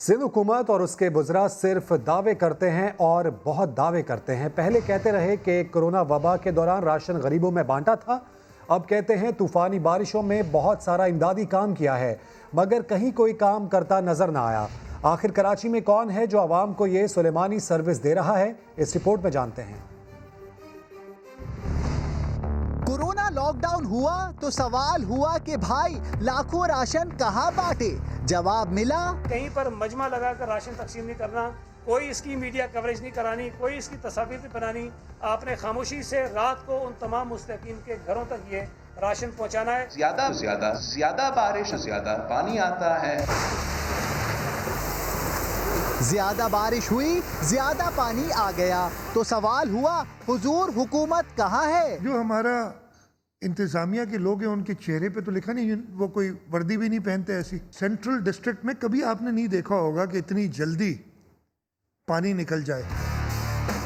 सिंध हुकूमत और उसके बुज़रा सिर्फ दावे करते हैं और बहुत दावे करते हैं। पहले कहते रहे कि कोरोना वबा के दौरान राशन गरीबों में बांटा था, अब कहते हैं तूफ़ानी बारिशों में बहुत सारा इमदादी काम किया है, मगर कहीं कोई काम करता नज़र ना आया। आखिर कराची में कौन है जो आवाम को ये सुलेमानी सर्विस दे रहा है, इस रिपोर्ट में जानते हैं। कोरोना लॉकडाउन हुआ तो सवाल हुआ कि भाई लाखों राशन कहाँ बांटे। जवाब मिला कहीं पर मजमा लगाकर राशन तकसीम नहीं करना, कोई इसकी मीडिया कवरेज नहीं करानी, कोई इसकी तस्वीर नहीं बनानी। आपने खामोशी से रात को उन तमाम मुस्तकीन के घरों तक ये राशन पहुँचाना है। ज्यादा बारिश, ज्यादा पानी आता है। ज्यादा बारिश हुई, ज्यादा पानी आ गया, तो सवाल हुआ हुजूर हुकूमत कहाँ है। जो हमारा इंतजामिया के लोग हैं उनके चेहरे पे तो लिखा नहीं, वो कोई वर्दी भी नहीं पहनते ऐसी। सेंट्रल डिस्ट्रिक्ट में कभी आपने नहीं देखा होगा कि इतनी जल्दी पानी निकल जाए।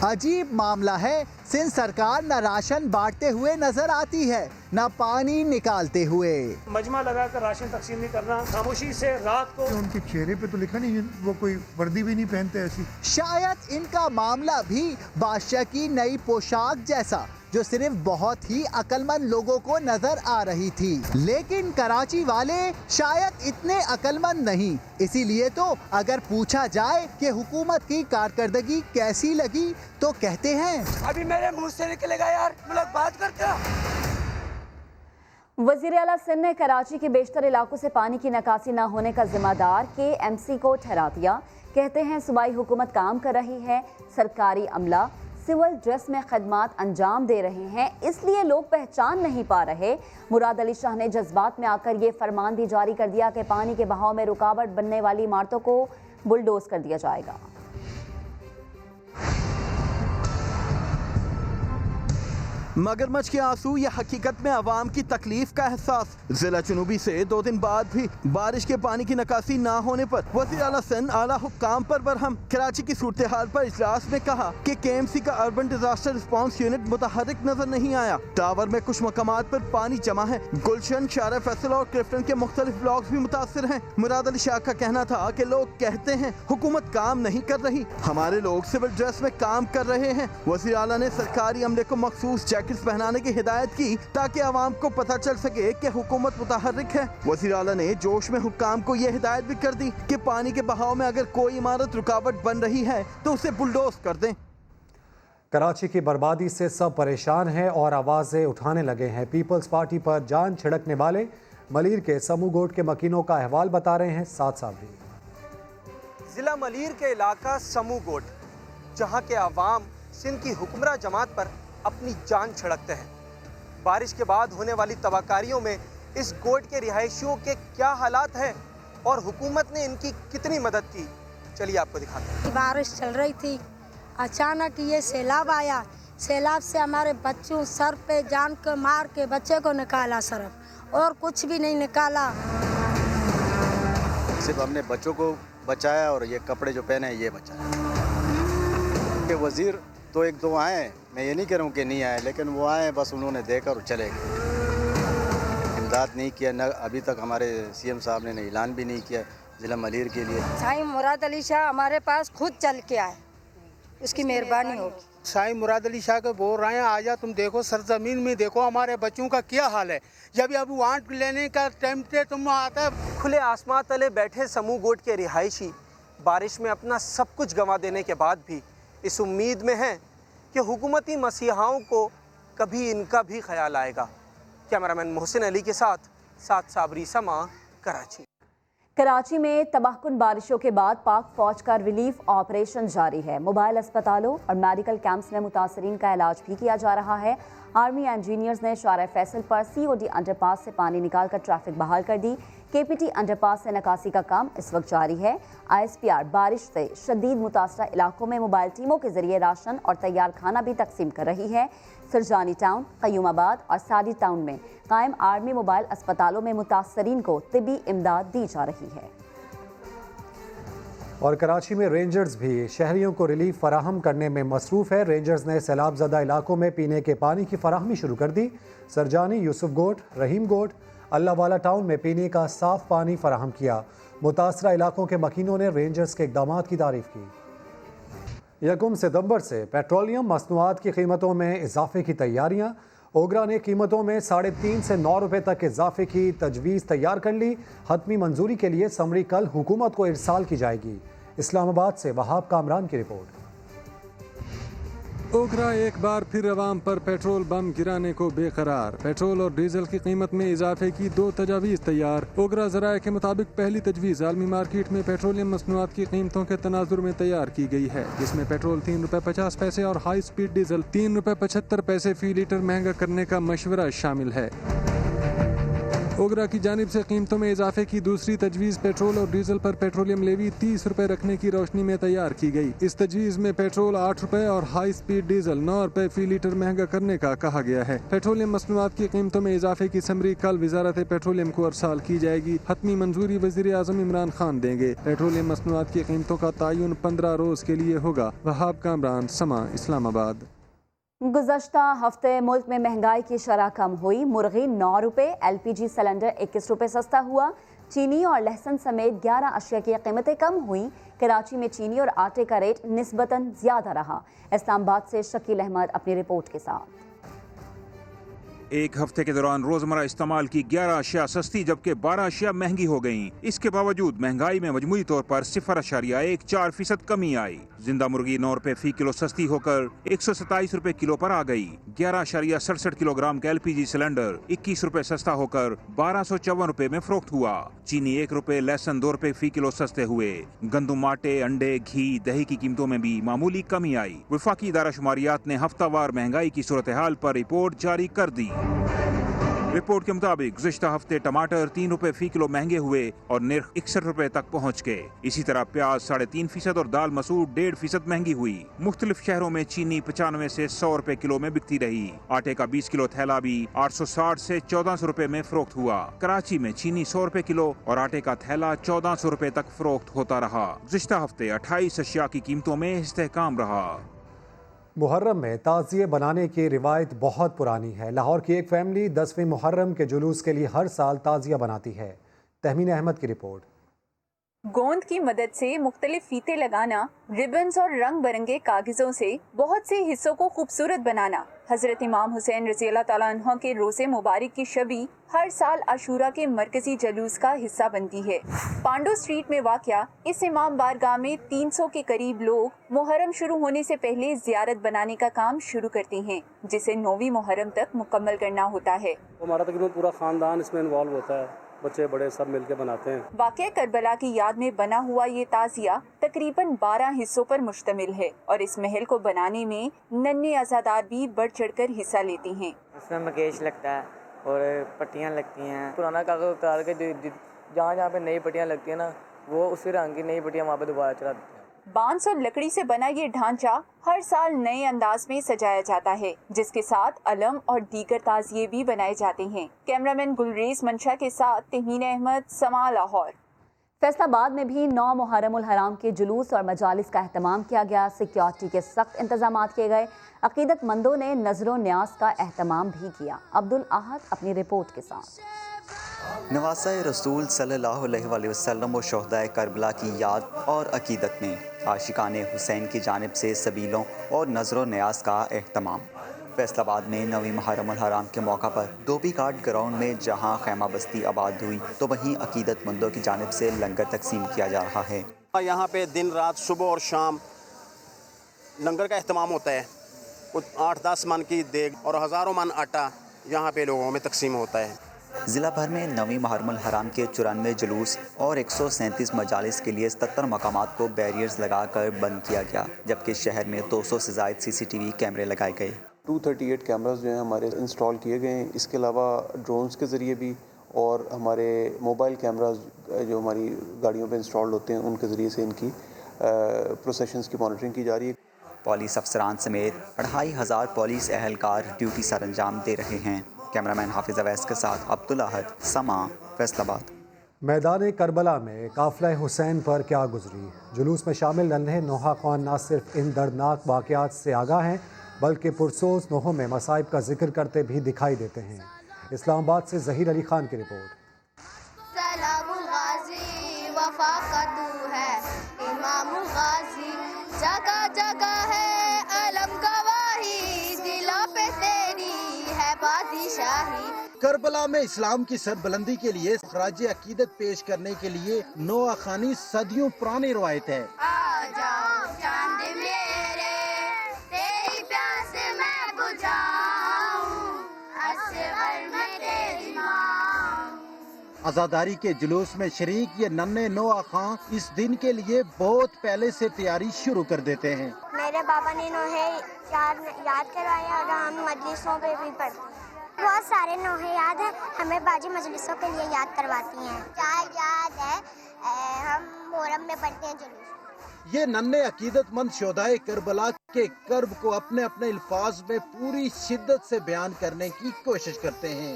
अजीब मामला है, सिंध सरकार न राशन बांटते हुए नजर आती है न पानी निकालते हुए। मजमा लगाकर राशन तकसीम नहीं करना, खामोशी से रात को। उनके चेहरे पे तो लिखा नहीं, वो कोई वर्दी भी नहीं पहनते ऐसी। शायद इनका मामला भी बादशाह की नई पोशाक जैसा, जो सिर्फ बहुत ही अक्लमंद लोगों को नजर आ रही थी। लेकिन कराची वाले शायद इतने अक्लमंद नहीं। इसीलिए तो अगर पूछा जाए कि हुकूमत की कारकर्दगी कैसी लगी तो कहते हैं अभी मेरे मुंह से निकलेगा यार, लोग बात करते हैं। वज़ीर आला सिंध ने कराची के बेशतर इलाकों से पानी की निकासी न होने का जिम्मेदार KMC को ठहरा दिया। कहते हैं सूबाई हुकूमत काम कर रही है, सरकारी अमला सिविल ड्रेस में खदमात अंजाम दे रहे हैं, इसलिए लोग पहचान नहीं पा रहे। मुराद अली शाह ने जज्बात में आकर ये फरमान भी जारी कर दिया कि पानी के बहाव में रुकावट बनने वाली इमारतों को बुलडोज कर दिया जाएगा। मगरमच्छ के आंसू या हकीकत में आवाम की तकलीफ का एहसास। जिला जुनूबी से 2 दिन बाद भी बारिश के पानी की निकासी ना होने पर वज़ीर आला सिंध आला हुक्काम पर बरहम। कराची की सूरत हाल पर इजलास में कहा कि KMC का अर्बन डिजास्टर रिस्पांस यूनिट मुतहर्रिक नजर नहीं आया। टावर में कुछ मकामात पर पानी जमा है। गुलशन, शारा फैसल और क्लिफ्टन के मुख्तलिफ ब्लॉक्स भी मुतासिर हैं। मुराद अली शाह का कहना था कि लोग कहते हैं हुकूमत काम नहीं कर रही, हमारे लोग सिविल ड्रेस में काम कर रहे हैं। वज़ीर आला ने सरकारी अमले को मखसूस जैकेट्स पहनाने की हिदायत की ताकि आवाम को पता चल सके कि हुकूमत मुतहर्रिक है। वज़ीर आला ने जोश में हुक्काम को यह हिदायत भी कर दी कि पानी के बहाव में अगर कोई इमारत रुकावट बन रही है तो उसे बुलडोज कर दें। कराची की बर्बादी से सब परेशान हैं और आवाज़ें उठाने लगे हैं। पीपल्स पार्टी पर जान छिड़कने वाले मलीर के समू गोट के मकीनों का अहवाल बता रहे हैं साथ साबरी। जिला मलीर के इलाका समू गोट, जहाँ के आवाम सिंध की हुक्मरान जमात पर अपनी जान छिड़कते हैं। बारिश के बाद होने वाली तबाहकारियों में इस गोट के रिहायशियों के क्या हालात हैं और हुकूमत ने इनकी कितनी मदद की, चलिए आपको दिखाते हैं। बारिश चल रही थी, अचानक ये सैलाब आया। सैलाब से हमारे बच्चों सर पे जान के मार के बच्चे को निकाला सिर्फ, और कुछ भी नहीं निकाला। सिर्फ हमने बच्चों को बचाया और ये कपड़े जो पहने हैं ये बचाया। कि वज़ीर तो 1-2 आए, मैं ये नहीं कह रहा हूँ कि नहीं आए, लेकिन वो आए बस उन्होंने देखा और चले गए। इमदाद नहीं किया, न अभी तक हमारे CM साहब ने ऐलान भी नहीं किया ज़िला मलीर के लिए। साईं मुराद अली शाह हमारे पास खुद चल के आए, उसकी मेहरबानी होगी। साईं मुराद अली शाह को बोल रहे हैं आजा तुम देखो सरजमीन में, देखो हमारे बच्चों का क्या हाल है। जब अब वांट लेने का टाइम पे तुम आता है। खुले आसमां तले बैठे समू गोट के रिहायशी बारिश में अपना सब कुछ गंवा देने के बाद भी इस उम्मीद में हैं कि हुकूमती मसीहाओं को कभी इनका भी ख्याल आएगा। कैमरामैन मोहसिन अली के साथ साबरी, समा, कराची। कराची में तबाहकुन बारिशों के बाद पाक फौज का रिलीफ ऑपरेशन जारी है। मोबाइल अस्पतालों और मेडिकल कैंप्स में मुतासरीन का इलाज भी किया जा रहा है। आर्मी इंजीनियर्स ने शारा फैसल पर COD अंडरपास से पानी निकालकर ट्रैफिक बहाल कर दी। KPT अंडरपास से निकासी का काम इस वक्त जारी है। ISPR बारिश से शदीद मुतासरा इलाकों में मोबाइल टीमों के जरिए राशन और तैयार खाना भी तकसीम कर रही है। सरजानी टाउन, कयूमाबाद और सादी टाउन में कायम आर्मी मोबाइल अस्पतालों में मुतासरीन को तिबी इमदाद दी जा रही है। और कराची में रेंजर्स भी शहरियों को रिलीफ फराहम करने में मसरूफ़ है। रेंजर्स ने सैलाब ज़दा इलाकों में पीने के पानी की फराहमी शुरू कर दी। सरजानी, यूसुफ गोट, रहीम गोट, अल्लाह वाला टाउन में पीने का साफ पानी फराहम किया। मुतासरा इलाकों के मकीनों ने रेंजर्स के इक़दाम की तारीफ की। 1 सितंबर से पेट्रोलियम मसनूआत की कीमतों में इजाफे की तैयारियाँ। ओगरा ने कीमतों में 3.5 से 9 रुपये तक इजाफे की तजवीज़ तैयार कर ली। हतमी मंजूरी के लिए समरी कल हुकूमत को इरसाल की जाएगी। इस्लामाबाद से वहाब कामरान की रिपोर्ट। ओगरा एक बार फिर अवाम पर पेट्रोल बम गिराने को बेकरार। पेट्रोल और डीजल की कीमत में इजाफे की 2 तजावीज़ तैयार। ओगरा ज़राए के मुताबिक पहली तजवीज़ आलमी मार्केट में पेट्रोलियम मसनूआत की कीमतों के तनाजुर में तैयार की गई है, जिसमें पेट्रोल 3 रुपये 50 पैसे और हाई स्पीड डीजल 3 रुपये 75 पैसे फी लीटर महंगा करने का मशवरा शामिल है। ओगरा की जानिब से कीमतों में इजाफे की दूसरी तजवीज़ पेट्रोल और डीजल पर पेट्रोलियम लेवी 30 रुपये रखने की रोशनी में तैयार की गई। इस तजवीज़ में पेट्रोल 8 रुपये और हाई स्पीड डीजल 9 रुपये फी लीटर महंगा करने का कहा गया है। पेट्रोलियम मसनूआत की कीमतों में इजाफे की समरी कल वजारत पेट्रोलियम को अरसाल की जाएगी। हतमी मंजूरी वज़ीर आज़म इमरान खान देंगे। पेट्रोलियम मसनूआत की कीमतों का तयन 15 रोज़ के लिए होगा। वहाब कामरान, समा, इस्लामाबाद। गुज़श्ता हफ्ते मुल्क में महंगाई की शरह कम हुई। मुर्गी 9 रुपये, LPG सिलेंडर 21 रुपये सस्ता हुआ। चीनी और लहसुन समेत 11 अशिया की कीमतें कम हुई। कराची में चीनी और आटे का रेट निस्बतन ज़्यादा रहा। इस्लामाबाद से शकील अहमद अपनी रिपोर्ट के साथ। एक हफ्ते के दौरान रोजमर्रा इस्तेमाल की 11 अशिया सस्ती जबकि 12 अशिया महंगी हो गईं। इसके बावजूद महंगाई में मजमूई तौर पर 0.14% कमी आई। जिंदा मुर्गी 9 रुपए फी किलो सस्ती होकर 127 रुपए किलो पर आ गई। 11.67 किलोग्राम का LPG सिलेंडर 21 रुपए सस्ता होकर 1254 रुपए में फरोख्त हुआ। चीनी 1 रुपए, लहसुन 2 रुपए फी किलो सस्ते हुए। गंदुम, आटे, अंडे, घी, दही की कीमतों में भी मामूली कमी आई। वफाकी इदारा शुमारियात ने हफ्तावार महंगाई की सूरत हाल पर रिपोर्ट जारी कर दी। रिपोर्ट के मुताबिक गुज़िश्ता हफ्ते टमाटर 3 रुपए फी किलो महंगे हुए और निर्ख 61 रुपए तक पहुँच गए। इसी तरह प्याज 3.5% और दाल मसूर 1.5% महंगी हुई। मुख्तलिफ शहरों में चीनी 95 से 100 रुपए किलो में बिकती रही। आटे का 20 किलो थैला भी 860 से 1400 रुपए में फरोख्त हुआ। कराची में चीनी 100 रुपए किलो और आटे का थैला 1400 रुपए तक फरोख्त होता रहा। गुज़िश्ता हफ्ते 28 अशिया की कीमतों में इस्तेहकाम रहा। मुहर्रम में ताज़िए बनाने की रिवायत बहुत पुरानी है। लाहौर की एक फैमिली 10वीं मुहर्रम के जुलूस के लिए हर साल ताज़िया बनाती है। तहमीन अहमद की रिपोर्ट। गोंद की मदद से मुख्तलिफ फीते लगाना, रिबन्स और रंग बिरंगे कागजों से बहुत से हिस्सों को खूबसूरत बनाना हजरत इमाम हुसैन रज़ी अल्लाह ताला अन्हु के रोज़े मुबारक की शबी हर साल आशूरा के मरकजी जलूस का हिस्सा बनती है। पांडो स्ट्रीट में वाक़या इस इमाम बारगाह में 300 के करीब लोग मुहर्रम शुरू होने से पहले ज़ियारत बनाने का काम शुरू करते हैं, जिसे 9वीं मुहर्रम तक मुकम्मल करना होता है। हमारा तकरीबन पूरा ख़ानदान इसमें इन्वॉल्व होता है, बच्चे बड़े सब मिलके बनाते हैं। वाक़या करबला की याद में बना हुआ ये ताज़िया तकरीबन 12 हिस्सों पर मुश्तमिल है और इस महल को बनाने में नन्हे अज़ादार भी बढ़ चढ़कर हिस्सा लेती हैं। इसमें मकेश लगता है और पट्टियाँ लगती हैं। पुराना कागज उतार के जहाँ जहाँ पे नई पट्टियाँ लगती है ना, वो उसी रंग की नई पट्टियाँ वहाँ पे दोबारा चढ़ा देते हैं। बांस और लकड़ी से बना ये ढांचा हर साल नए अंदाज में सजाया जाता है, जिसके साथ अलम और दीगर ताज़िए भी बनाए जाते हैं। कैमरामैन गुलरेज मंशा के साथ तहमीन अहमद, समा, लाहौर। फैसलाबाद में भी 9 मुहर्रमुल हराम के जुलूस और मजालिस का एहतमाम किया गया। सिक्योरिटी के सख्त इंतजाम किए गए। अकीदतमंदों ने नजरो न्याज का एहतमाम भी किया। अब्दुल आहद अपनी रिपोर्ट के साथ। नवासा रसूल सल्लल्लाहु अलैहि वसल्लम और शोहदाए करबला की याद और अकीदत में आशिकाने हुसैन की जानिब से सबीलों और नजरो न्याज का एहतमाम। फैसलाबाद में 9वीं मुहर्रमुल हराम के मौका पर धोबी घाट ग्राउंड में जहां खैमा बस्ती आबाद हुई, तो वहीं अकीदतमंदों की जानिब से लंगर तकसीम किया जा रहा है। यहाँ पे दिन रात सुबह और शाम लंगर का एहतमाम होता है। कुछ 8-10 मन की देग और हज़ारों मन आटा यहाँ पे लोगों में तकसीम होता है। ज़िला भर में 9वीं मुहर्रमुल हराम के 94 जुलूस और 137 मजालिस के लिए 77 मकामात को बैरियर्स लगाकर बंद किया गया, जबकि शहर में 200 से ज़ायद CCTV कैमरे लगाए गए। 238 कैमरास जो हैं हमारे इंस्टॉल किए गए हैं। इसके अलावा ड्रोन्स के ज़रिए भी और हमारे मोबाइल कैमरास जो हमारी गाड़ियों पे इंस्टॉल होते हैं, उनके ज़रिए से इनकी प्रोसेशंस की मॉनिटरिंग की जा रही है। पुलिस अफसरान समेत 2500 पुलिस एहलकार ड्यूटी सर अंजाम दे रहे हैं। कैमरामैन हाफिज अवैस के साथ अब्दुल अहद, समा, फैसलाबाद। मैदान करबला में काफिला हुसैन पर क्या गुजरी। जुलूस में शामिल नन्हे नोहा खान न सिर्फ इन दर्दनाक वाक़यात से आगाह हैं, बल्कि पुरसोज नोहों में मसाइब का जिक्र करते भी दिखाई देते हैं। इस्लामाबाद से ज़हीर अली खान की रिपोर्ट। सलामुल गाज़ी वफा का तू है, इमामुल गाज़ी जगह जगह है अलम गवाही, दिलों पे तेरी है बादशाही। करबला में इस्लाम की सरबुलंदी के लिए खराज अकीदत पेश करने के लिए नोआ खानी सदियों पुरानी रवायत है। आ जाओ चांद मेरे, तेरी प्यास मैं बुझाऊं, असगर में तेरी मां। आज़ादारी के जुलूस में शरीक ये नन्हे नोआ खां इस दिन के लिए बहुत पहले से तैयारी शुरू कर देते हैं। मेरे बाबा ने नोहे याद करवाए और हम मजलिसों पे भी पढ़ते हैं। बहुत सारे नोहे याद है, हमें बाजी मजलिसों के लिए याद करवाती हैं। क्या याद है, हम मुहर्रम में पढ़ते हैं जुलूस। ये नन्हे अकीदतमंद शोहदाए करबला के कर्ब को अपने अपने अल्फाज में पूरी शिद्दत से बयान करने की कोशिश करते हैं।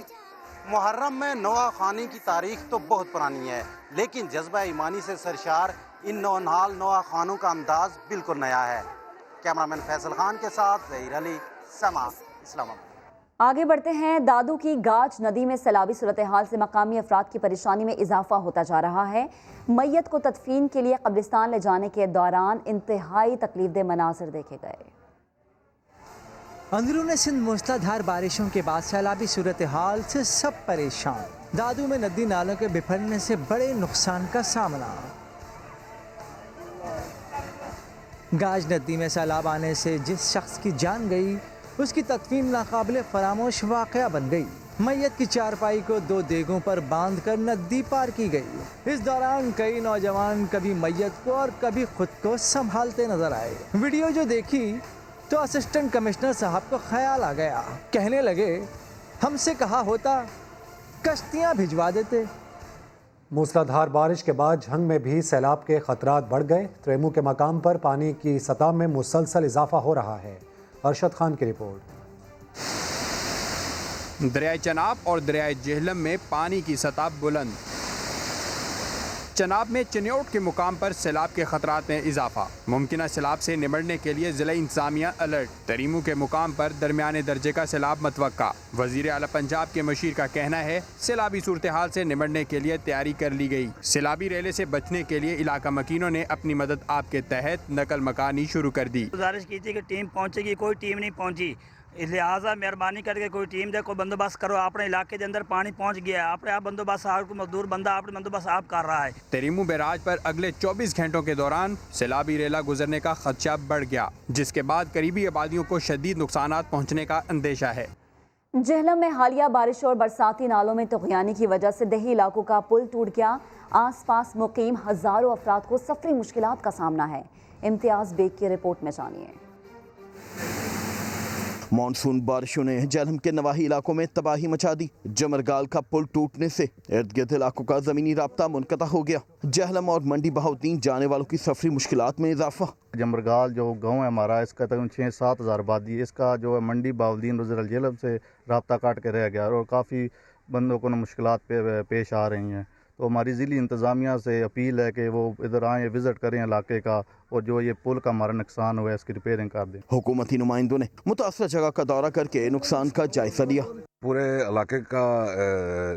मुहर्रम में नोआ खानी की तारीख तो बहुत पुरानी है, लेकिन जज्बा ईमानी से सरशार इन नौनहाल नोआ खानों का अंदाज बिल्कुल नया है। कैमरामैन फैसल खान के साथ ज़हीर अली, समा, इस्लामाबाद। आगे बढ़ते हैं। दादू की गाज नदी में सैलाबी सूरत हाल से मकामी अफराद की परेशानी में इजाफा होता जा रहा है। मैयत को तदफीन के लिए कब्रिस्तान ले जाने के दौरान इंतहाई तकलीफदेह मनाजिर देखे गए। अंदरून सिंध मूसलाधार बारिशों के बाद सैलाबी सूरत हाल से सब परेशान। दादू में नदी नालों के बिफरने से बड़े नुकसान का सामना। गाज नदी में सैलाब आने से जिस शख्स की जान गई, उसकी तदफीन नाकाबिले फरामोश वाक़या बन गई। मैयत की चारपाई को 2 देगों पर बांधकर नदी पार की गई। इस दौरान कई नौजवान कभी मैयत को और कभी खुद को संभालते नजर आए। वीडियो जो देखी तो असिस्टेंट कमिश्नर साहब को ख्याल आ गया। कहने लगे, हमसे कहा होता कश्तियां भिजवा देते। मूसलाधार बारिश के बाद झंग में भी सैलाब के खतरात बढ़ गए। त्रेमू के मकाम पर पानी की सतह में मुसलसल इजाफा हो रहा है। अरशद खान की रिपोर्ट। दरियाए चनाब और दरियाए जेहलम में पानी की सतह बुलंद। चनाब में चिन्योट के मुकाम पर सैलाब के खतरात में इजाफा। मुमकिन सैलाब से निमटने के लिए जिला इंतजामिया अलर्ट। तरीमू के मुकाम पर दरमियाने दर्जे का सैलाब मतवक्का। वजीर आला पंजाब के मशीर का कहना है सैलाबी सूरत हाल से निमटने के लिए तैयारी कर ली गई। सैलाबी रेले से बचने के लिए इलाका मकीनों ने अपनी मदद आपके तहत नकल मकानी शुरू कर दी। गुजारिश की थी कि टीम पहुँचेगी, कोई टीम नहीं पहुँची। लिहाजा मेहरबानी करके कोई टीम दे, कोई बंदोबस्त करो। अपने इलाके के अंदर पानी पहुंच गया है, अपने आप बंदोबस्त आपको मजदूर बंदा अपने बंदोबस्त आप कर रहा है। तरीमू बैराज पर अगले 24 घंटों के दौरान सैलाबी रेला गुजरने का खदशा बढ़ गया, जिसके बाद करीबी आबादियों को शदीद नुकसानात पहुंचने का अंदेशा है। जेहलम में हालिया बारिश और बरसाती नालों में तुग़यानी की वजह से दही इलाकों का पुल टूट गया। आसपास मुकीम हजारों अफराद को सफरी मुश्किलात का सामना है। इम्तियाज बेग की रिपोर्ट में जानिए। मानसून बारिशों ने जेहलम के नवाही इलाकों में तबाही मचा दी। जमरगाल का पुल टूटने से इर्द गिर्द इलाकों का जमीनी राब्ता मुनक़ता हो गया। जेहलम और मंडी बहाउद्दीन जाने वालों की सफरी मुश्किलात में इजाफा। जमरगाल जो गांव है हमारा, इसका तकरीबन 6-7 हज़ार आबादी है। इसका जो है मंडी बहाउद्दीन रोज़र जेहलम से राब्ता काट के रह गया और काफ़ी बंदों को मुश्किलात पेश आ रही हैं। तो हमारी ज़िली इंतज़ामिया से अपील है कि वो इधर आएँ, विज़िट करें इलाके का, और जो ये पुल का हमारा नुकसान हुआ है इसकी रिपेयरिंग कर दें। हुकूमती नुमाइंदों ने मुतासरा जगह का दौरा करके नुकसान का जायजा लिया। पूरे इलाके का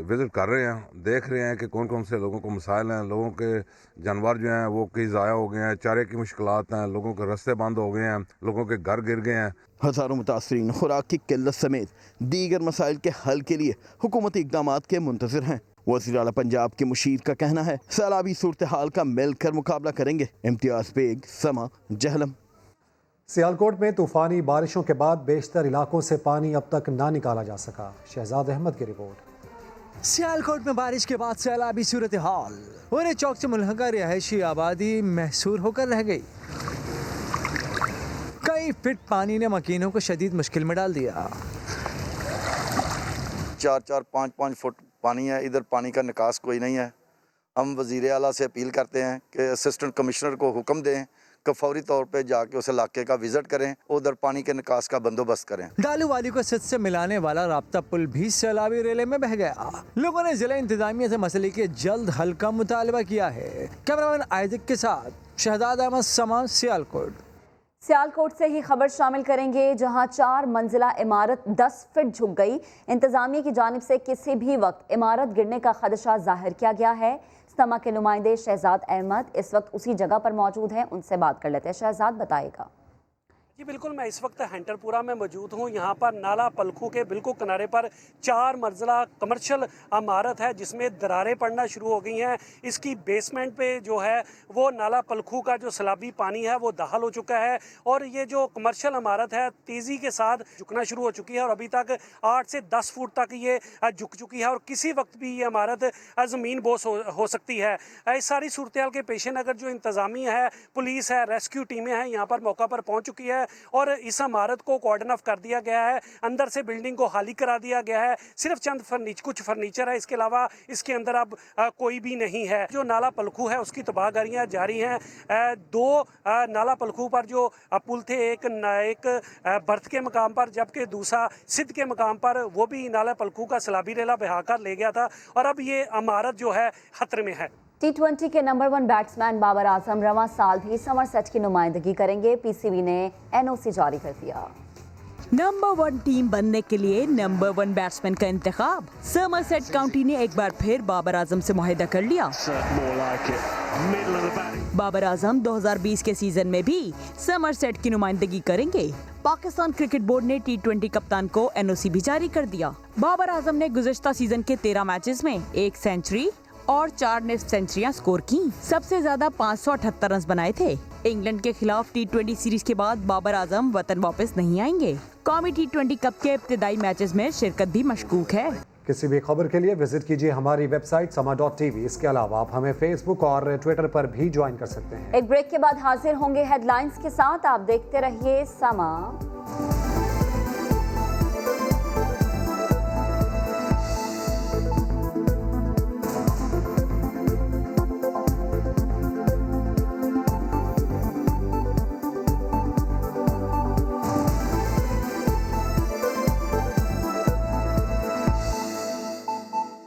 विज़िट कर रहे हैं, देख रहे हैं कि कौन कौन से लोगों को मसाइल हैं। लोगों के जानवर जो हैं वो कई ज़ाया हो गए हैं, चारे की मुश्किलात हैं, लोगों के रास्ते बंद हो गए हैं, लोगों के घर गिर गए हैं। हज़ारों मुतासरीन खुराक की किल्लत समेत दीगर मसाइल के हल के लिए हुकूमती इक़दाम के मुंतज़िर हैं। वज़ीर आला पंजाब के मुशीर का कहना है सैलाबी सूरत हाल का मिलकर मुकाबला करेंगे। इम्तियाज़ बेग, समा, जेहलम। सियालकोट में तूफ़ानी बारिशों के बाद बेशतर इलाकों से पानी अब तक ना निकाला जा सका। शहजाद अहमद की रिपोर्ट। सियालकोट में बारिश के बाद सैलाबी सूरत हाल, उन्हें चौक से मुल्हका रिहायशी आबादी महसूर होकर रह गई। कई फिट पानी ने मकीनों को शदीद मुश्किल में डाल दिया। 4-4, 5-5 फुट पानी है। इधर पानी का निकास कोई नहीं है। हम वज़ीर आला से अपील करते हैं कि असिस्टेंट कमिश्नर को हुक्म दें कि फौरी तौर पे जाके उस इलाके का विजिट करें, उधर पानी के निकास का बंदोबस्त करें। डालू वाली को सिद्ध से मिलाने वाला राब्ता पुल भी सैलाबी रेले में बह गया। लोगों ने जिला इंतजामिया से मसले के जल्द हल का मुतालबा किया है। कैमरामैन आइज़क के साथ शहजाद अहमद, समा, सियालकोट। सियालकोट से ही खबर शामिल करेंगे, जहां 4 मंजिला इमारत 10 फीट झुक गई। इंतजामिया की जानिब से किसी भी वक्त इमारत गिरने का खदशा जाहिर किया गया है। समा के नुमाइंदे शहजाद अहमद इस वक्त उसी जगह पर मौजूद हैं, उनसे बात कर लेते हैं। शहजाद, बताएगा। जी बिल्कुल, मैं इस वक्त हैंटरपुरा में मौजूद हूँ। यहाँ पर नाला पलखू के बिल्कुल किनारे पर 4 मंजिला कमर्शियल इमारत है जिसमें दरारें पड़ना शुरू हो गई हैं। इसकी बेसमेंट पे जो है वो नाला पलखू का जो सैलाबी पानी है वो दाखिल हो चुका है और ये जो कमर्शियल इमारत है तेज़ी के साथ झुकना शुरू हो चुकी है और अभी तक 8 से 10 फुट तक ये झुक चुकी है और किसी वक्त भी ये इमारत ज़मीन बोस हो सकती है। इस सारी सूरत हाल के पेश नज़र जो इंतज़ामिया है, पुलिस है, रेस्क्यू टीमें हैं, यहाँ पर मौका पर पहुँच चुकी है और इस इमारत को कॉर्डन ऑफ कर दिया गया है। अंदर से बिल्डिंग को खाली करा दिया गया है। सिर्फ चंद कुछ फर्नीचर है, इसके अलावा इसके अंदर अब कोई भी नहीं है। जो नाला पलखू है उसकी तबाहकारियाँ जारी हैं। 2 नाला पलखू पर जो पुल थे, एक बर्थ के मकाम पर जबकि दूसरा सिद्ध के मकाम पर, वो भी नाला पलखू का सैलाबी रेला बहाकर ले गया था और अब ये इमारत जो है खतरे में है। T20 के नंबर 1 बैट्समैन बाबर आजम रवां साल भी समरसेट की नुमाइंदगी करेंगे। PCB ने NOC जारी कर दिया। नंबर 1 टीम बनने के लिए नंबर 1 बैट्समैन का इंतखाब समरसेट काउंटी ने एक बार फिर बाबर आजम से मुआहिदा कर लिया। बाबर आजम 2020 के सीजन में भी समरसेट की नुमाइंदगी करेंगे। पाकिस्तान क्रिकेट बोर्ड ने T20 कप्तान को NOC भी जारी कर दिया। बाबर आजम ने गुज़श्ता सीजन के 13 मैचेस में 1 सेंचुरी और 4 निस्फ सेंचुरियां स्कोर की। सबसे ज्यादा 578 रन बनाए थे। इंग्लैंड के खिलाफ T20 सीरीज के बाद बाबर आजम वतन वापस नहीं आएंगे। कौमी T20 कप के इब्तिदाई मैचेस में शिरकत भी मशकूक है। किसी भी खबर के लिए विजिट कीजिए हमारी वेबसाइट sama.tv। इसके अलावा आप हमें फेसबुक और ट्विटर पर भी ज्वाइन कर सकते हैं। एक ब्रेक के बाद हाजिर होंगे हेडलाइंस के साथ। आप देखते रहिए समा।